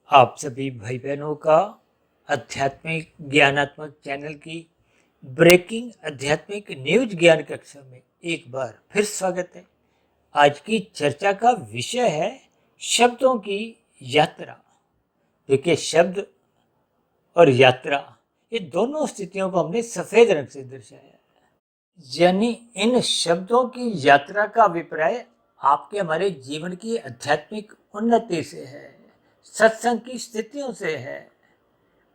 आप सभी भाई बहनों का आध्यात्मिक ज्ञानात्मक चैनल की ब्रेकिंग आध्यात्मिक न्यूज ज्ञान कक्षा में एक बार फिर स्वागत है। आज की चर्चा का विषय है शब्दों की यात्रा। देखिए, शब्द और यात्रा, ये दोनों स्थितियों को हमने सफेद रंग से दर्शाया है। यानी इन शब्दों की यात्रा का अभिप्राय आपके हमारे जीवन की आध्यात्मिक उन्नति से है, सत्संग की स्थितियों से है।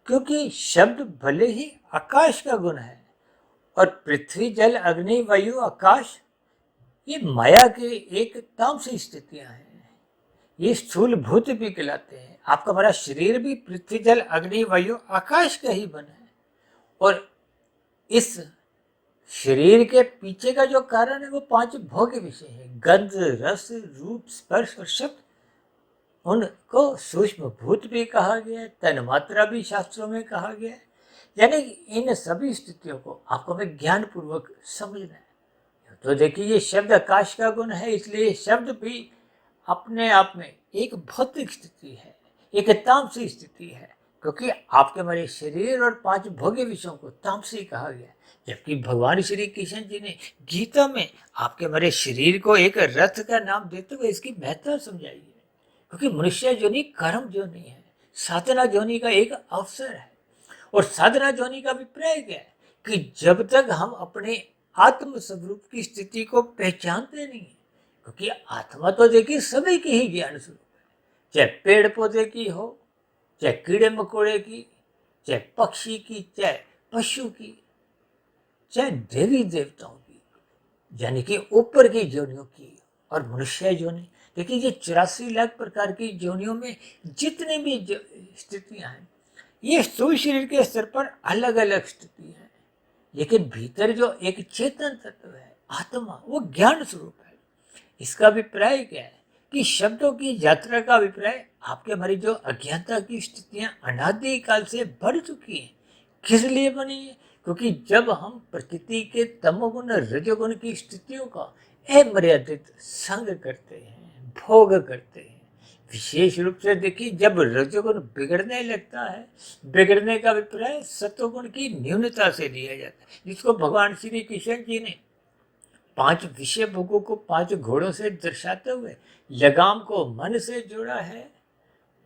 क्योंकि शब्द भले ही आकाश का गुण है और पृथ्वी जल अग्नि वायु आकाश ये माया के एक तामसी स्थितियां हैं। ये स्थूल भूत भी कहलाते हैं। आपका हमारा शरीर भी पृथ्वी जल अग्नि वायु आकाश का ही बना है। और इस शरीर के पीछे का जो कारण है वो पांच भोग्य विषय है: गंध, रस, रूप, स्पर्श और शब्द। उनको सूक्ष्म भूत भी कहा गया है, तन्मात्रा भी शास्त्रों में कहा गया है। यानी इन सभी स्थितियों को आपको हमें ज्ञान पूर्वक समझना है। तो देखिए, ये शब्द आकाश का गुण है, इसलिए शब्द भी अपने आप में एक भौतिक स्थिति है, एक तामसी स्थिति है। क्योंकि आपके हमारे शरीर और पांच भोग्य विषयों को तामसी कहा गया है। जबकि भगवान श्री कृष्ण जी ने गीता में आपके हमारे शरीर को एक रथ का नाम देते हुए इसकी महत्ता समझाई है। क्योंकि मनुष्य जोनि कर्म जोनि है, साधना जोनि का एक अवसर है। और साधना जोनि का अभिप्राय क्या है कि जब तक हम अपने आत्म स्वरूप की स्थिति को पहचानते नहीं, क्योंकि आत्मा तो देखिए सभी की ही ज्ञान स्वरूप है, चाहे पेड़ पौधे की हो, चाहे कीड़े मकोड़े की, चाहे पक्षी की, चाहे पशु की, चाहे देवी देवताओं की, यानी कि ऊपर की जोनियों की और मनुष्य जोनि। देखिए, ये 84 लाख प्रकार की जोनियों में जितनी भी स्थितियां हैं, ये स्थूल शरीर के स्तर पर अलग अलग स्थिति है। लेकिन भीतर जो एक चेतन तत्व है, आत्मा, वो ज्ञान स्वरूप है। इसका अभिप्राय क्या है कि शब्दों की यात्रा का अभिप्राय आपके हमारी जो अज्ञानता की स्थितियां अनादि काल से बढ़ चुकी हैं, किस लिए बनी है? क्योंकि जब हम प्रकृति के तमोगुण रजोगुण की स्थितियों का अमर्यादित संग करते हैं, भोग करते हैं। विशेष रूप से देखिए, जब रजोगुण बिगड़ने लगता है, बिगड़ने का अभिप्राय सत्वगुण की न्यूनता से लिया जाता है, जिसको भगवान श्री कृष्ण जी ने 5 विषय भोगों को 5 घोड़ों से दर्शाते हुए लगाम को मन से जोड़ा है।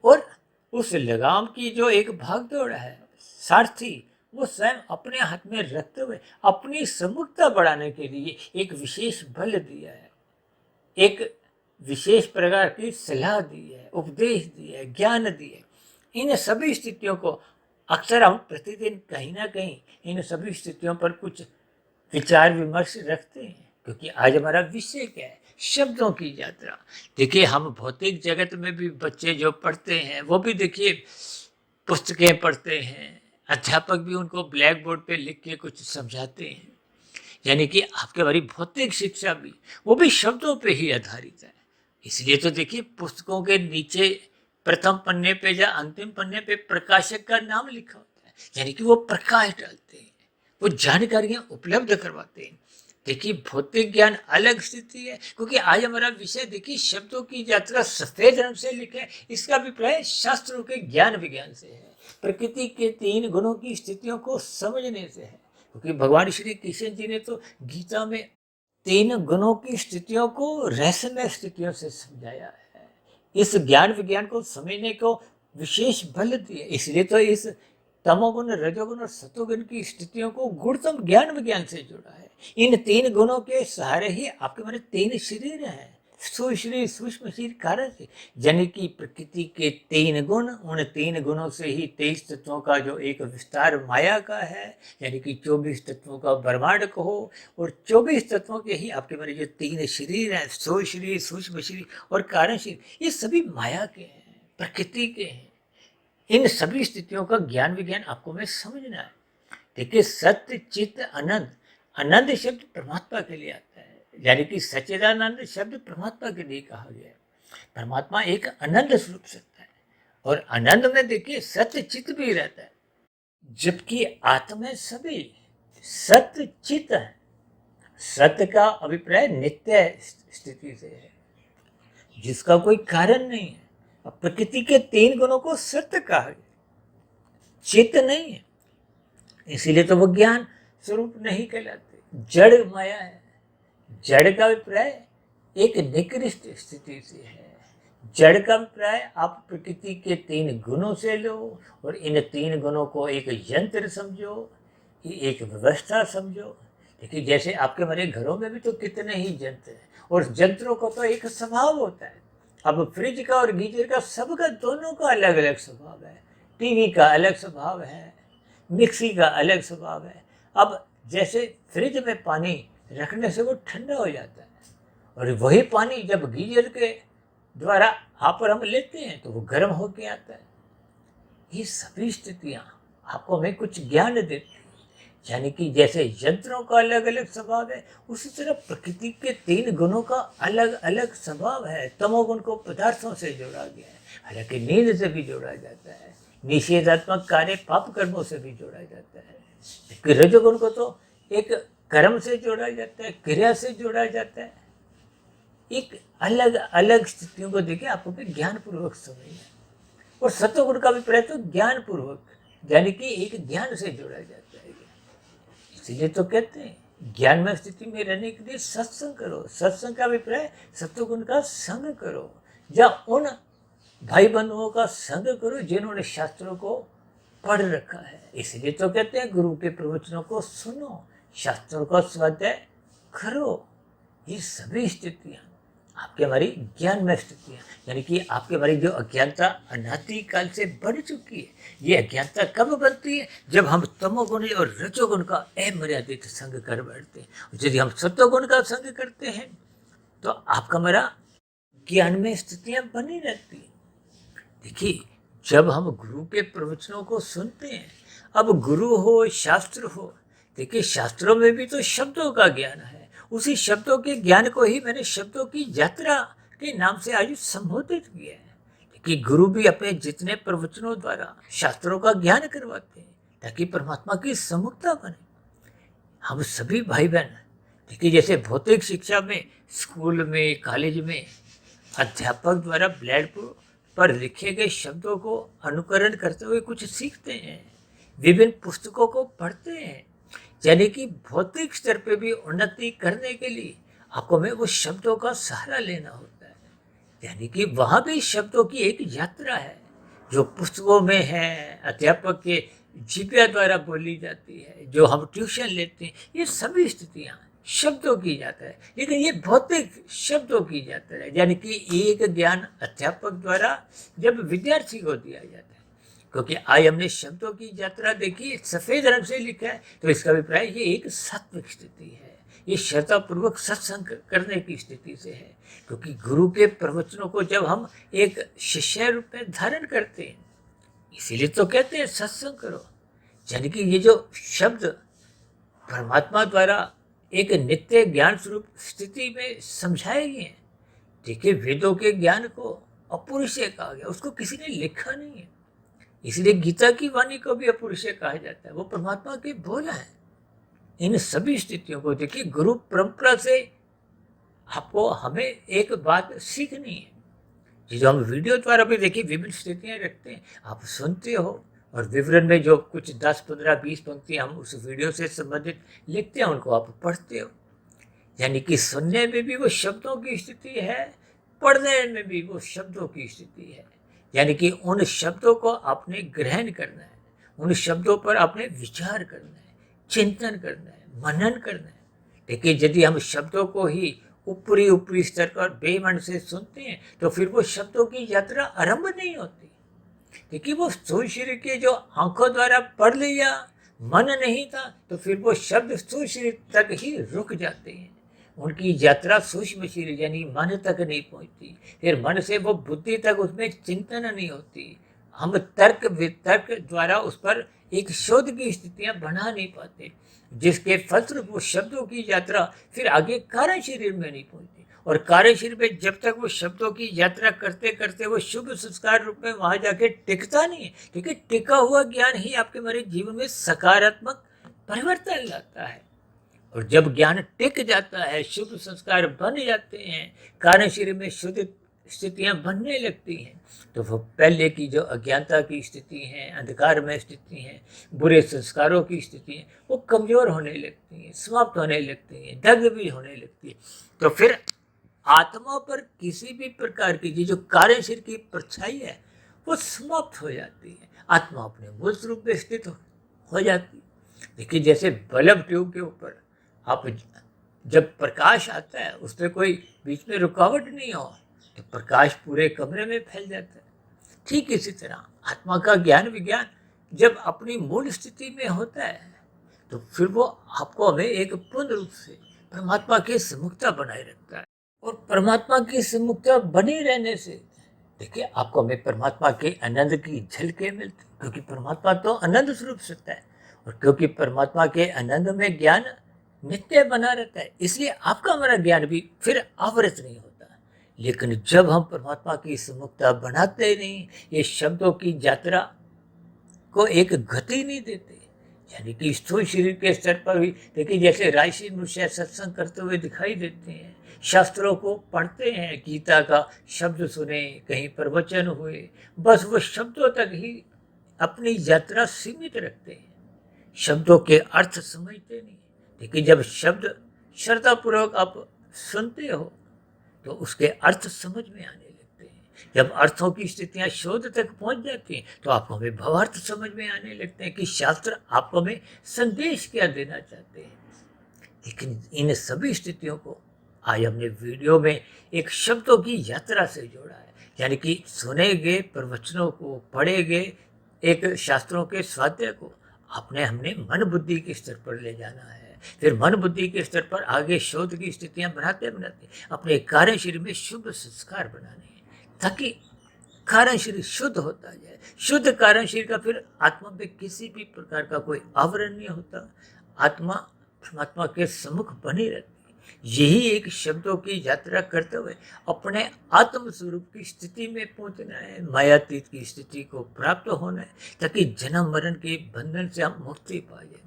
और उस लगाम की जो एक भागदौड़ है, सारथी वो स्वयं अपने हाथ में रखते हुए अपनी सम्मुखता बढ़ाने के लिए एक विशेष बल दिया है, एक विशेष प्रकार की सलाह दी है, उपदेश दिया है, ज्ञान दिया है। इन सभी स्थितियों को अक्सर हम प्रतिदिन कहीं ना कहीं इन सभी स्थितियों पर कुछ विचार विमर्श रखते हैं। क्योंकि आज हमारा विषय क्या है? शब्दों की यात्रा। देखिए, हम भौतिक जगत में भी बच्चे जो पढ़ते हैं वो भी देखिए पुस्तकें पढ़ते हैं, अध्यापक भी उनको ब्लैक बोर्ड पे लिख के कुछ समझाते हैं। यानी कि आपके हमारी भौतिक शिक्षा भी वो भी शब्दों पे ही आधारित है। इसलिए तो देखिए, पुस्तकों के नीचे प्रथम पन्ने पे या अंतिम पन्ने पे प्रकाशक का नाम लिखा होता है। यानी कि वो प्रकाश डालते हैं, वो जानकारियां उपलब्ध करवाते हैं। देखिए, भौतिक ज्ञान अलग स्थिति है। क्योंकि आज हमारा विषय देखिए शब्दों की यात्रा सफेद रंग से लिखे है। इसका अभिप्राय शास्त्रों के ज्ञान विज्ञान से है, प्रकृति के 3 गुणों की स्थितियों को समझने से है। क्योंकि भगवान श्री कृष्ण जी ने तो गीता में 3 गुणों की स्थितियों को रहस्यमय स्थितियों से समझाया है। इस ज्ञान विज्ञान को समझने को विशेष बल दिया। इसलिए तो इस तमोगुण रजोगुण और सतोगुण की स्थितियों को गुणतम ज्ञान विज्ञान से जुड़ा है। इन 3 गुणों के सहारे ही आपके हमारे 3 शरीर हैं: स्थूल शरीर, सूक्ष्म शरीर, कारण शरीर। यानी कि प्रकृति के 3 गुण, उन 3 गुणों से ही 23 तत्वों का जो एक विस्तार माया का है, यानी कि 24 तत्वों का ब्रह्मांड कहो। और 24 तत्वों के ही आपके हमारे जो 3 शरीर हैं, स्थूल शरीर, सूक्ष्म शरीर और कारण शरीर, ये सभी माया के हैं, प्रकृति के हैं। इन सभी स्थितियों का ज्ञान विज्ञान आपको में समझना है। देखिए, सत्य चित्त आनंद, आनंद शब्द परमात्मा के लिए आता है। यानी कि सच्चिदानंद शब्द परमात्मा के लिए कहा गया है। परमात्मा एक आनंद स्वरूप सत्ता है और आनंद में देखिए सत्य चित्त भी रहता है। जबकि आत्मा सभी सत्य चित्त है। सत्य का अभिप्राय नित्य स्थिति से है, जिसका कोई कारण नहीं है। अब प्रकृति के 3 गुणों को सत्य कहा गया, चित्त नहीं है, इसीलिए तो वो ज्ञान स्वरूप नहीं कहलाते, जड़ माया है। जड़ का अभिप्राय एक निकृष्ट स्थिति से है। जड़ का अभिप्राय आप प्रकृति के 3 गुणों से लो और इन 3 गुणों को एक यंत्र समझो, एक व्यवस्था समझो। देखिए जैसे आपके हमारे घरों में भी तो कितने ही यंत्र हैं और यंत्रों का तो एक स्वभाव होता है। अब फ्रिज का और गीजर का सबका दोनों का अलग अलग स्वभाव है, टीवी का अलग स्वभाव है, मिक्सी का अलग स्वभाव है। अब जैसे फ्रिज में पानी रखने से वो ठंडा हो जाता है और वही पानी जब गीजर के द्वारा आप और हम लेते हैं तो वो गर्म होके आता है। ये सभी स्थितियाँ आपको हमें कुछ ज्ञान देती हैं, यानी कि जैसे यंत्रों का अलग अलग स्वभाव है उसी तरह प्रकृति के 3 गुणों का अलग अलग स्वभाव है। तमोगुण को पदार्थों से जोड़ा गया है, हालांकि नींद से भी जोड़ा जाता है, निषेधात्मक कार्य पाप कर्मों से भी जोड़ा जाता है। रजोगुण को तो एक कर्म से जोड़ा जाता है, क्रिया से जोड़ा जाता है। एक अलग अलग स्थितियों को देखिए आपको ज्ञान पूर्वक समझना। और सत्वगुण का अभिप्राय तो ज्ञान पूर्वक, यानी कि एक ज्ञान से जोड़ा जाता है। इसीलिए तो कहते हैं ज्ञान में स्थिति में रहने के लिए सत्संग करो। सत्संग का अभिप्राय सत्वगुण का संग करो, या उन भाई बंधुओं का संग करो जिन्होंने शास्त्रों को पढ़ रखा है। इसलिए तो कहते हैं गुरु के प्रवचनों को सुनो, शास्त्रों का स्वाध्याय करो। ये सभी स्थितियाँ आपके हमारी ज्ञान में स्थितियाँ, यानी कि आपके हमारी जो अज्ञानता अनादिकाल से बढ़ चुकी है, ये अज्ञानता कब बनती है? जब हम तमोगुण और रजोगुण का अमर्यादित संग कर बैठते हैं। यदि हम सत्वगुण का संग करते हैं तो आपका हमारा ज्ञान में स्थितियाँ बनी रहती हैं। देखिए जब हम गुरु के प्रवचनों को सुनते हैं, अब गुरु हो शास्त्र हो, देखिए शास्त्रों में भी तो शब्दों का ज्ञान है। उसी शब्दों के ज्ञान को ही मैंने शब्दों की यात्रा के नाम से आज संबोधित किया है कि गुरु भी अपने जितने प्रवचनों द्वारा शास्त्रों का ज्ञान करवाते हैं ताकि परमात्मा की सम्मुखता बने। हम सभी भाई बहन देखिए जैसे भौतिक शिक्षा में स्कूल में कॉलेज में अध्यापक द्वारा ब्लैक बोर्ड पर लिखे गए शब्दों को अनुकरण करते हुए कुछ सीखते हैं, विभिन्न पुस्तकों को पढ़ते हैं, यानी कि भौतिक स्तर पे भी उन्नति करने के लिए आपको में वो शब्दों का सहारा लेना होता है। यानी कि वहाँ भी शब्दों की एक यात्रा है जो पुस्तकों में है, अध्यापक के जीपिया द्वारा बोली जाती है, जो हम ट्यूशन लेते हैं, ये सभी स्थितियाँ शब्दों की यात्रा है। लेकिन ये भौतिक शब्दों की यात्रा है, यानी कि एक ज्ञान अध्यापक द्वारा जब विद्यार्थी को दिया जाता है। क्योंकि आज हमने शब्दों की यात्रा देखी, सफेद रंग से लिखा है, तो इसका अभिप्राय ये एक सात्विक स्थिति है, ये श्रद्धापूर्वक सत्संग करने की स्थिति से है। क्योंकि गुरु के प्रवचनों को जब हम एक शिष्य रूप में धारण करते हैं, इसीलिए तो कहते हैं सत्संग करो। यानी कि ये जो शब्द परमात्मा द्वारा एक नित्य ज्ञान स्वरूप स्थिति में समझाए गए हैं। देखिए वेदों के ज्ञान को अपुरुषीय कहा गया, उसको किसी ने लिखा नहीं है, इसलिए गीता की वाणी को भी अपुरुषीय कहा जाता है, वो परमात्मा के बोल है। इन सभी स्थितियों को देखिए गुरु परंपरा से आपको हमें एक बात सीखनी है। जो हम वीडियो द्वारा भी देखिए विभिन्न स्थितियाँ रखते हैं, आप सुनते हो और विवरण में जो कुछ 10, 15, 20 पंक्ति हम उस वीडियो से संबंधित लिखते हैं उनको आप पढ़ते हो। यानी कि सुनने में भी वो शब्दों की स्थिति है, पढ़ने में भी वो शब्दों की स्थिति है। यानी कि उन शब्दों को आपने ग्रहण करना है, उन शब्दों पर आपने विचार करना है, चिंतन करना है, मनन करना है। देखिए यदि हम शब्दों को ही ऊपरी स्तर पर बेमन से सुनते हैं तो फिर वो शब्दों की यात्रा आरंभ नहीं होती। देखिए वो स्थूल शरीर के जो आंखों द्वारा पढ़ लिया, मन नहीं था, तो फिर वो शब्द स्थूल शरीर तक ही रुक जाते हैं, उनकी यात्रा सूक्ष्म शरीर यानी मन तक नहीं पहुंचती, फिर मन से वो बुद्धि तक उसमें चिंतन नहीं होती। हम तर्क वितर्क द्वारा उस पर एक शोध की स्थितियां बना नहीं पाते, जिसके फलस्वरूप वो शब्दों की यात्रा फिर आगे कार्य शरीर में नहीं पहुंचती। और कार्य शरीर में जब तक वो शब्दों की यात्रा करते करते वो शुभ संस्कार रूप में वहां जाके टिकता नहीं है, क्योंकि टिका हुआ ज्ञान ही आपके हमारे जीवन में सकारात्मक परिवर्तन लाता है। और जब ज्ञान टिक जाता है, शुभ संस्कार बन जाते हैं, कार्य शरीर में शुद्ध स्थितियां बनने लगती हैं तो वो पहले की जो अज्ञानता की स्थिति हैं, अंधकार में स्थिति हैं, बुरे संस्कारों की स्थिति हैं, वो कमज़ोर होने लगती हैं, समाप्त होने लगती हैं, दग्ध भी होने लगती है। तो फिर आत्मा पर किसी भी प्रकार की जो कार्य शरीर की परछाई है वो समाप्त हो जाती है, आत्मा अपने मूल स्वरूप में स्थित हो जाती है। देखिए जैसे बल्ब ट्यूब के ऊपर आप जब प्रकाश आता है उस पर कोई बीच में रुकावट नहीं हो तो प्रकाश पूरे कमरे में फैल जाता है। ठीक इसी तरह आत्मा का ज्ञान विज्ञान जब अपनी मूल स्थिति में होता है तो फिर वो आपको हमें एक पूर्ण रूप से परमात्मा की सम्मुखता बनाए रखता है। और परमात्मा की सम्मुखता बनी रहने से देखिए आपको हमें परमात्मा के आनंद की झलकें मिलती, क्योंकि परमात्मा तो आनंद स्वरूप सत्ता है और क्योंकि परमात्मा के आनंद में ज्ञान नित्य बना रहता है, इसलिए आपका हमारा ज्ञान भी फिर आवृत नहीं होता। लेकिन जब हम परमात्मा की सम्मुखता बनाते नहीं, ये शब्दों की यात्रा को एक गति नहीं देते, यानी कि स्थूल शरीर के स्तर पर भी देखिए जैसे राशि मनुष्य सत्संग करते हुए दिखाई देते हैं, शास्त्रों को पढ़ते हैं, गीता का शब्द सुने, कहीं प्रवचन हुए, बस वो शब्दों तक ही अपनी यात्रा सीमित रखते हैं, शब्दों के अर्थ समझते नहीं। देखिए जब शब्द श्रद्धापूर्वक आप सुनते हो तो उसके अर्थ समझ में आने लगते हैं। जब अर्थों की स्थितियां शोध तक पहुंच जाती हैं तो आपको हमें भावार्थ समझ में आने लगते हैं कि शास्त्र आपको हमें संदेश क्या देना चाहते हैं। लेकिन इन सभी स्थितियों को आज हमने वीडियो में एक शब्दों की यात्रा से जोड़ा है, यानी कि सुने गए प्रवचनों को, पढ़े गए एक शास्त्रों के स्वाध्याय को हमने मन बुद्धि के स्तर पर ले जाना है। फिर मन बुद्धि के स्तर पर आगे शोध की स्थितियां बनाते बनाते अपने कार्य शरीर में शुभ संस्कार बनाने हैं, ताकि कारण शरीर शुद्ध होता जाए। शुद्ध कारण शरीर का फिर आत्मा पे किसी भी प्रकार का कोई आवरण नहीं होता, आत्मा परमात्मा के सम्मुख बनी रहती है। यही एक शब्दों की यात्रा करते हुए अपने आत्म स्वरूप की स्थिति में पहुंचना है, मायातीत की स्थिति को प्राप्त होना है, ताकि जन्म मरण के बंधन से हम मुक्ति पा जाए।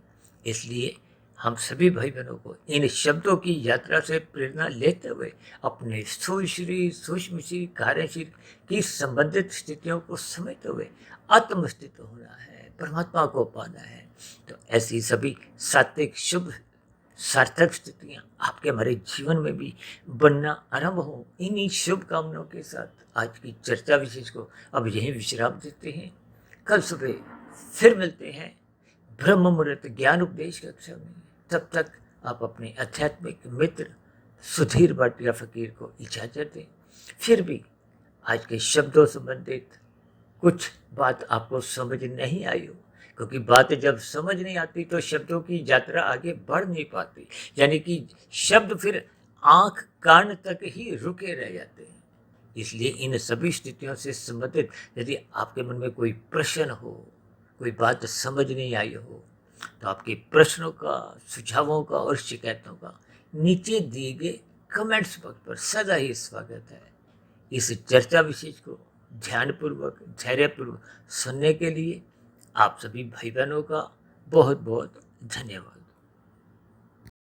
इसलिए हम सभी भाई बहनों को इन शब्दों की यात्रा से प्रेरणा लेते हुए अपने स्थूल शरीर, सूक्ष्म शरीर, कार्य शरीर की संबंधित स्थितियों को समझते हुए आत्मस्थित होना है, परमात्मा को पाना है। तो ऐसी सभी सात्विक शुभ सार्थक स्थितियाँ आपके हमारे जीवन में भी बनना आरंभ हो, इन्हीं शुभ कामनाओं के साथ आज की चर्चा विशेष को अब यहीं विश्राम देते हैं। कल सुबह फिर मिलते हैं ब्रह्म मुहूर्त ज्ञान उपदेश कक्षा में। तब तक आप अपने आध्यात्मिक मित्र सुधीर भाटिया फकीर को इजाज़त दें। फिर भी आज के शब्दों संबंधित कुछ बात आपको समझ नहीं आई हो, क्योंकि बात जब समझ नहीं आती तो शब्दों की यात्रा आगे बढ़ नहीं पाती, यानी कि शब्द फिर आंख कान तक ही रुके रह जाते हैं। इसलिए इन सभी स्थितियों से संबंधित यदि आपके मन में कोई प्रश्न हो, कोई बात समझ नहीं आई हो, तो आपके प्रश्नों का, सुझावों का और शिकायतों का नीचे दिए गए कमेंट्स बॉक्स पर सदा ही स्वागत है। इस चर्चा विशेष को ध्यानपूर्वक, धैर्यपूर्वक सुनने के लिए आप सभी भाई बहनों का बहुत बहुत धन्यवाद।